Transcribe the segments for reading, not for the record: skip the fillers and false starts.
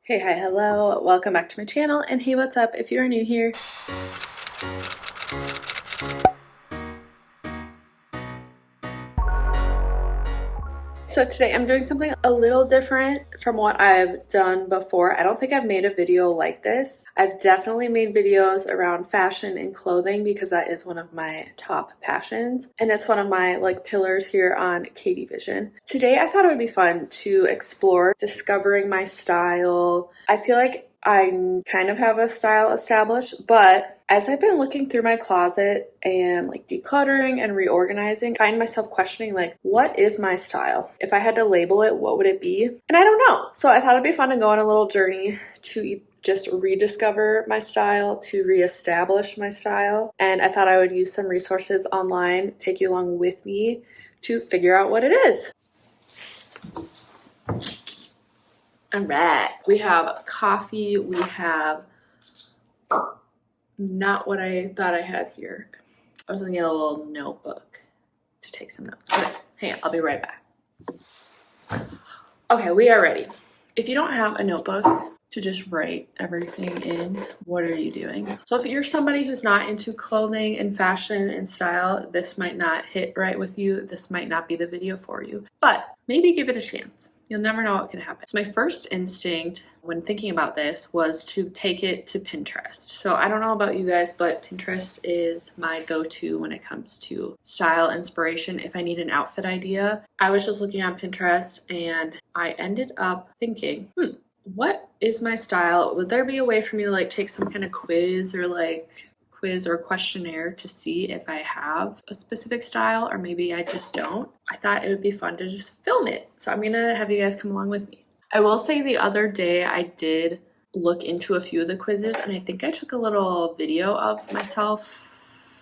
Hey, hi, hello, welcome back to my channel, and hey, what's up if you're new here? So today I'm doing something a little different from what I've done before. I don't think I've made a video like this. I've definitely made videos around fashion and clothing because that is one of my top passions, and it's one of my pillars here on KatieVision. Today I thought it would be fun to explore discovering my style. I feel like I kind of have a style established, but as I've been looking through my closet and decluttering and reorganizing, I find myself questioning what is my style? If I had to label it, what would it be? And I don't know. So I thought it'd be fun to go on a little journey to just rediscover my style, to reestablish my style. And I thought I would use some resources online, take you along with me to figure out what it is. All right, we have coffee, we have not what I thought I had here. I was gonna get a little notebook to take some notes. Okay, hang on, I'll be right back. Okay, we are ready. If you don't have a notebook to just write everything in, what are you doing? So if you're somebody who's not into clothing and fashion and style, this might not hit right with you. This might not be the video for you, but maybe give it a chance. You'll never know what can happen. So my first instinct when thinking about this was to take it to Pinterest. So I don't know about you guys, but Pinterest is my go-to when it comes to style inspiration. If I need an outfit idea, I was just looking on Pinterest and I ended up thinking, what is my style? Would there be a way for me to take some kind of quiz or questionnaire to see if I have a specific style, or maybe I just don't? I thought it would be fun to just film it. So I'm gonna have you guys come along with me. I will say the other day I did look into a few of the quizzes, and I think I took a little video of myself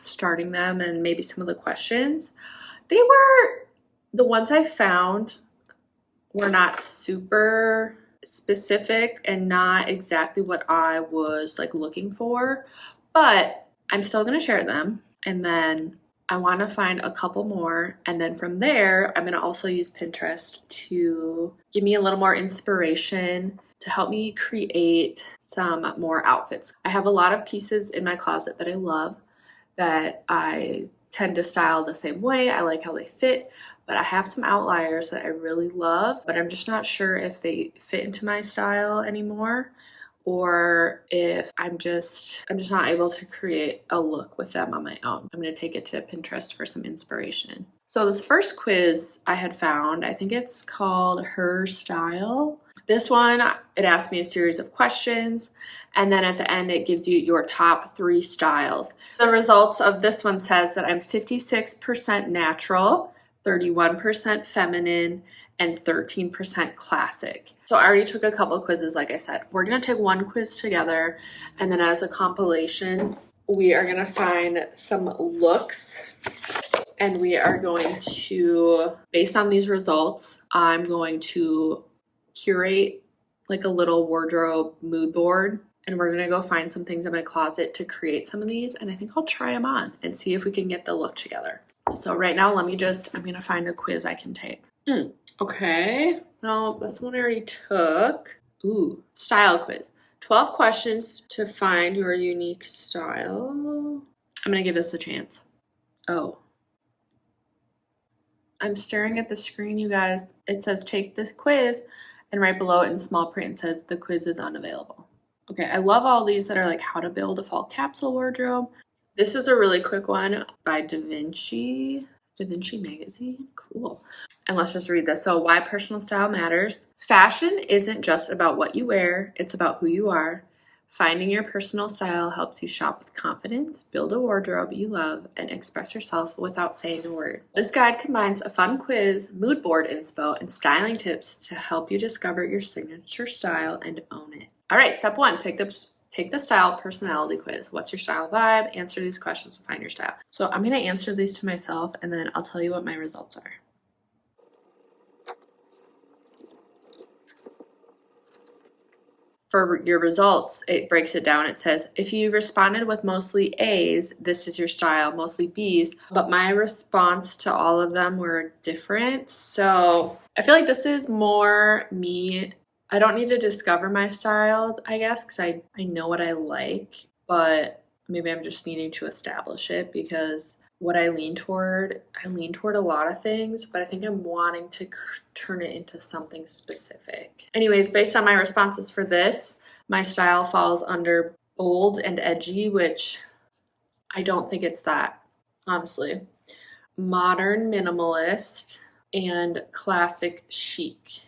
starting them and maybe some of the questions. The ones I found were not super specific and not exactly what I was looking for, but I'm still going to share them, and then I want to find a couple more, and then from there I'm going to also use Pinterest to give me a little more inspiration to help me create some more outfits. I have a lot of pieces in my closet that I love, that I tend to style the same way. I like how they fit, but I have some outliers that I really love, but I'm just not sure if they fit into my style anymore, or if I'm just not able to create a look with them on my own. I'm gonna take it to Pinterest for some inspiration. So this first quiz I had found, I think it's called Her Style. This one, it asked me a series of questions, and then at the end it gives you your top 3 styles. The results of this one says that I'm 56% natural, 31% feminine, and 13% classic. So I already took a couple of quizzes, like I said. We're gonna take one quiz together, and then as a compilation, we are gonna find some looks, and we are going to, based on these results, I'm going to curate a little wardrobe mood board, and we're gonna go find some things in my closet to create some of these, and I think I'll try them on and see if we can get the look together. So right now, I'm gonna find a quiz I can take. Okay, no, this one I already took. Ooh, style quiz. 12 questions to find your unique style. I'm gonna give this a chance. Oh. I'm staring at the screen, you guys. It says take this quiz, and right below it in small print says the quiz is unavailable. Okay, I love all these that are how to build a fall capsule wardrobe. This is a really quick one by Da Vinci magazine. Cool. And let's just read this. So, why personal style matters. Fashion isn't just about what you wear, it's about who you are. Finding your personal style helps you shop with confidence, build a wardrobe you love, and express yourself without saying a word. This guide combines a fun quiz, mood board inspo, and styling tips to help you discover your signature style and own it. All right, step 1, take the style personality quiz. What's your style vibe? Answer these questions to find your style. So I'm gonna answer these to myself, and then I'll tell you what my results are. For your results, it breaks it down. It says, if you responded with mostly A's, this is your style, mostly B's, but my response to all of them were different. So I feel like this is more me I don't need to discover my style, I guess, because I know what I like, but maybe I'm just needing to establish it because what I lean toward a lot of things, but I think I'm wanting to turn it into something specific. Anyways, based on my responses for this, my style falls under bold and edgy, which I don't think it's that, honestly. Modern minimalist and classic chic.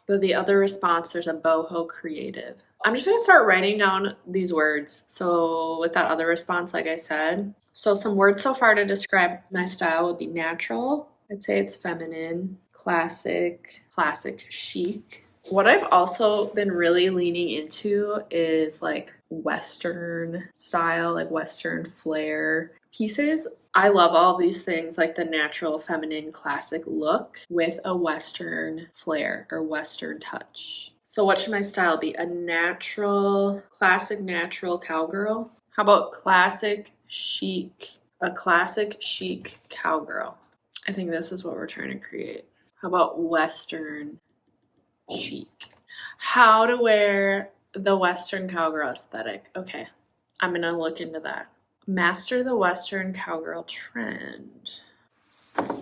But the other response, there's a boho creative. I'm just gonna start writing down these words. So with that other response, like I said, so some words so far to describe my style would be natural. I'd say it's feminine, classic chic. What I've also been really leaning into is like Western style, like Western flair pieces. I love all these things, like the natural, feminine, classic look with a Western flair or Western touch. So what should my style be? A natural, classic natural cowgirl? How about classic chic? A classic chic cowgirl. I think this is what we're trying to create. How about Western chic? How to wear the Western cowgirl aesthetic. Okay, I'm gonna look into that. Master the Western cowgirl trend.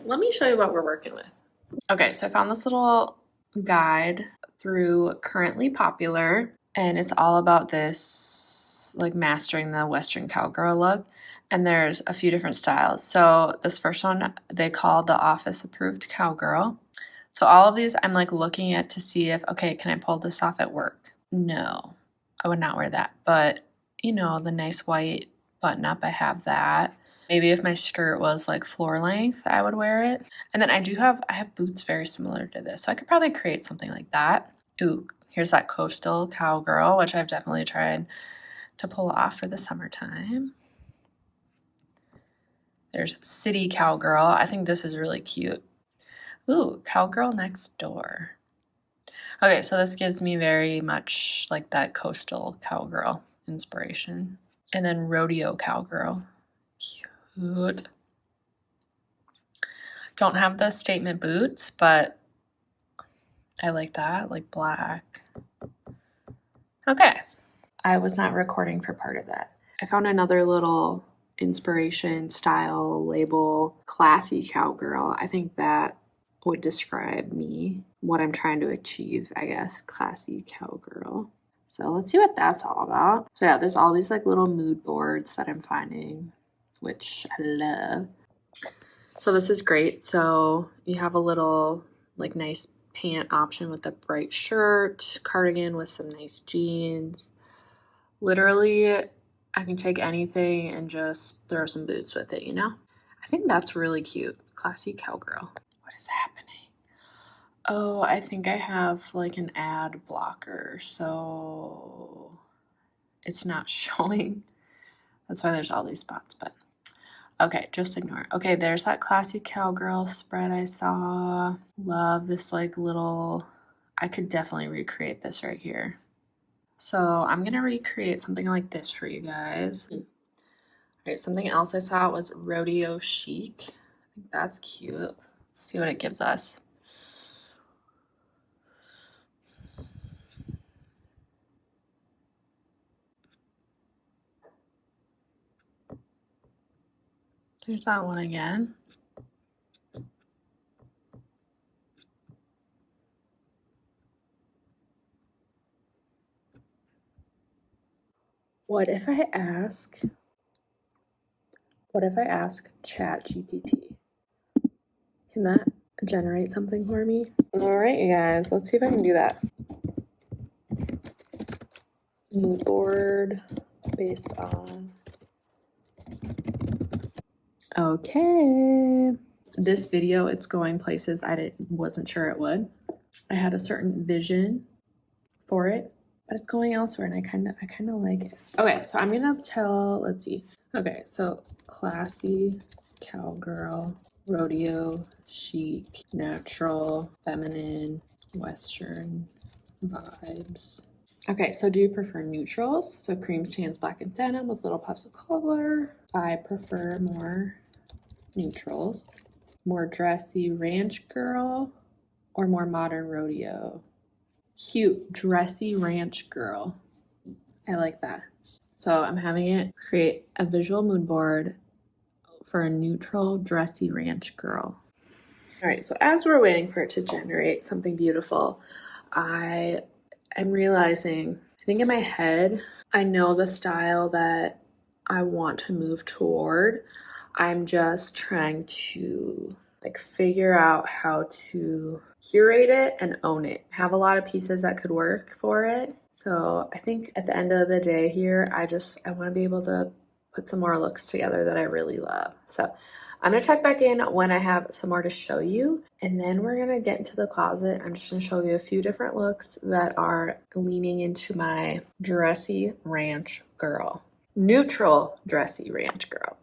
Let me show you what we're working with. Okay, so I found this little guide through Currently Popular, and it's all about this, like mastering the Western cowgirl look. And there's a few different styles. So this first one they call the Office Approved Cowgirl. So all of these I'm like looking at to see if, okay, can I pull this off at work? No, I would not wear that. But you know, the nice white button up, I have that. Maybe if my skirt was like floor length, I would wear it. And then I have boots very similar to this. So I could probably create something like that. Ooh, here's that coastal cowgirl, which I've definitely tried to pull off for the summertime. There's city cowgirl. I think this is really cute. Ooh, cowgirl next door. Okay, so this gives me very much like that coastal cowgirl inspiration. And then rodeo cowgirl. Cute. Don't have the statement boots, but I like that, like black. Okay. I was not recording for part of that. I found another little inspiration, style, label, classy cowgirl. I think that would describe me, what I'm trying to achieve, I guess. Classy cowgirl. So let's see what that's all about. So yeah, there's all these like little mood boards that I'm finding, which I love. So this is great. So you have a little like nice pant option with a bright shirt, cardigan with some nice jeans. Literally, I can take anything and just throw some boots with it, you know? I think that's really cute. Classy cowgirl. What is happening? Oh, I think I have like an ad blocker, so it's not showing. That's why there's all these spots, but okay, just ignore it. Okay, there's that classy cowgirl spread I saw. Love this like little, I could definitely recreate this right here. So I'm gonna recreate something like this for you guys. All right, something else I saw was rodeo chic. I think that's cute. Let's see what it gives us. There's that one again. What if I ask ChatGPT? Can that generate something for me? All right, you guys, let's see if I can do that. Mood board based on. Okay. This video, it's going places I wasn't sure it would. I had a certain vision for it, but it's going elsewhere, and I kind of like it. Okay, so I'm gonna let's see. Okay, so classy cowgirl, rodeo chic, natural, feminine, Western vibes. Okay, so do you prefer neutrals? So cream stands, black and denim with little pops of color. I prefer more neutrals. More dressy ranch girl or more modern rodeo? Cute, dressy ranch girl. I like that. So I'm having it create a visual mood board for a neutral, dressy ranch girl. All right, so as we're waiting for it to generate something beautiful, I am realizing, I think in my head, I know the style that I want to move toward. I'm just trying to like figure out how to curate it and own it. I have a lot of pieces that could work for it. So I think at the end of the day here, I want to be able to put some more looks together that I really love. So I'm gonna check back in when I have some more to show you, and then we're gonna get into the closet. I'm just gonna show you a few different looks that are leaning into my dressy ranch girl. Neutral dressy ranch girl.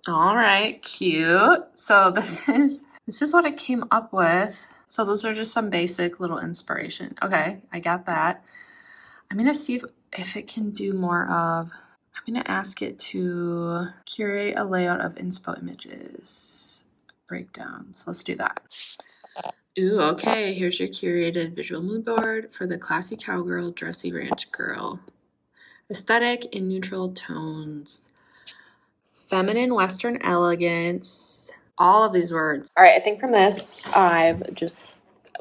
All right, cute. So this is what I came up with. So those are just some basic little inspiration. Okay, I got that. I'm gonna see if it can do more of, I'm gonna ask it to curate a layout of inspo images, breakdowns. Let's do that. Ooh, okay, here's your curated visual mood board for the classy cowgirl, dressy ranch girl. Aesthetic in neutral tones. Feminine Western elegance. All of these words. All right, I think from this, I've just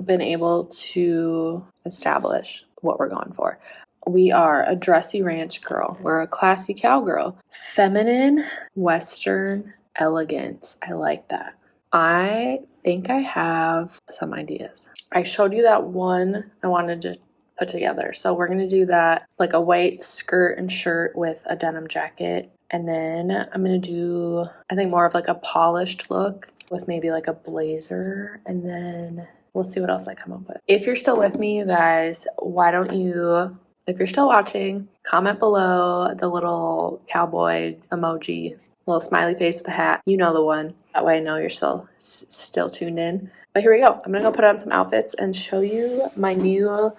been able to establish what we're going for. We are a dressy ranch girl. We're a classy cowgirl. Feminine Western elegance. I like that. I think I have some ideas. I showed you that one I wanted to put together. So we're going to do that, like a white skirt and shirt with a denim jacket. And then I'm going to do, I think, more of like a polished look with maybe like a blazer. And then we'll see what else I come up with. If you're still with me, you guys, why don't you, if you're still watching, comment below the little cowboy emoji, little smiley face with a hat. You know the one. That way I know you're still tuned in. But here we go. I'm going to go put on some outfits and show you my new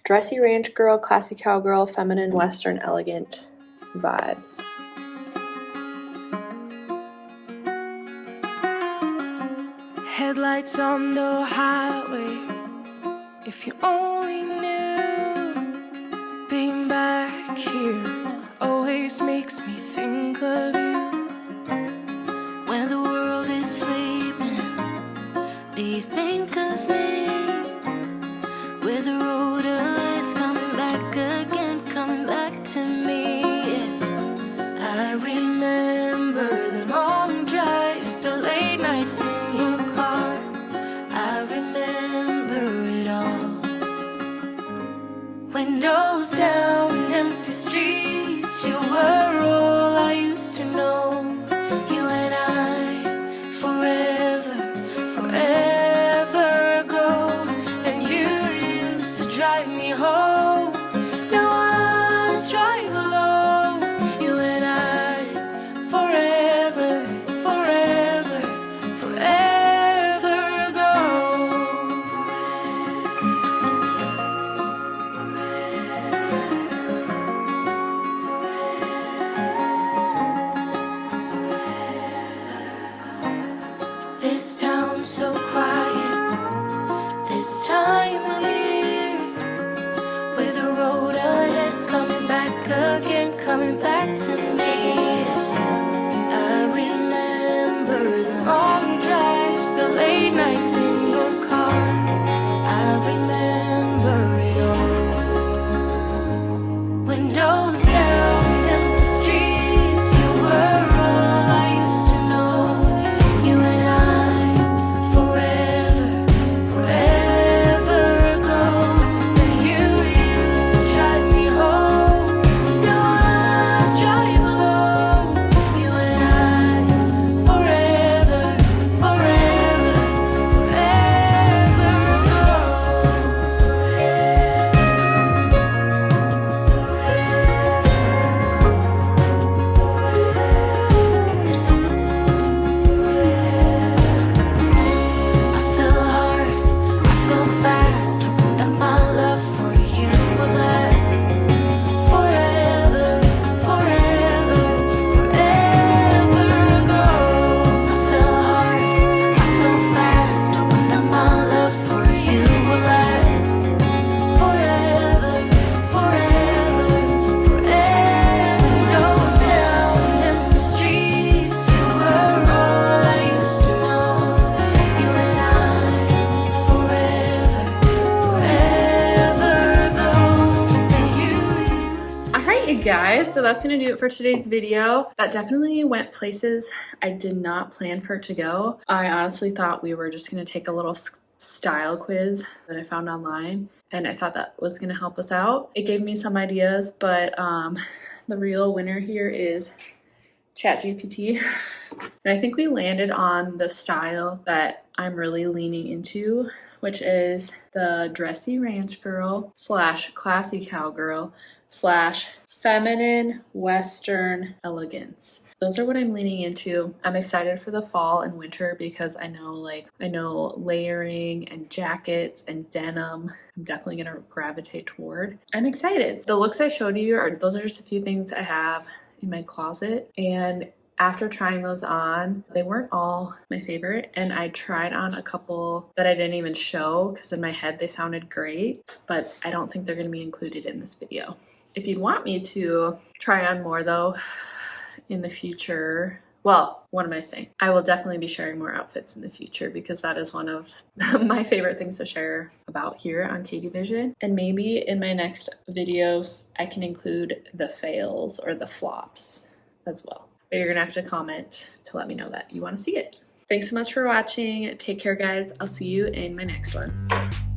dressy ranch girl, classy cowgirl, feminine, Western, elegant vibes. Headlights on the highway. If you only knew, being back here always makes me think of you. When the world is sleeping, do you think of me? With the road it's coming back again, coming back to me. I remember the long drives, the late nights in your car. I remember it all. Windows down, empty streets. You were all I used to know. You and I, forever, forever ago. And you used to drive me home. Now I drive alone. You and I, forever, forever, forever ago. This town's so quiet this time of year, with the road ahead's coming back again, coming back to me. I remember the long drives, the late nights in your car. I remember it all. Windows down, empty streets. You were all I used to know. You and I, forever, forever ago. And you used to drive me home. Now I drive Okay guys, so that's gonna do it for today's video. That definitely went places I did not plan for it to go. I honestly thought we were just gonna take a little style quiz that I found online, and I thought that was gonna help us out. It gave me some ideas, but the real winner here is ChatGPT. And I think we landed on the style that I'm really leaning into, which is the dressy ranch girl / classy cowgirl / feminine western elegance. Those are what I'm leaning into. I'm excited for the fall and winter because I know layering and jackets and denim I'm definitely gonna gravitate toward. I'm excited. The looks I showed you those are just a few things I have in my closet, and after trying those on, they weren't all my favorite, and I tried on a couple that I didn't even show because in my head they sounded great, but I don't think they're gonna be included in this video. If you'd want me to try on more though in the future, well, what am I saying? I will definitely be sharing more outfits in the future because that is one of my favorite things to share about here on KatieVision. And maybe in my next videos, I can include the fails or the flops as well. But you're gonna have to comment to let me know that you wanna see it. Thanks so much for watching. Take care, guys. I'll see you in my next one.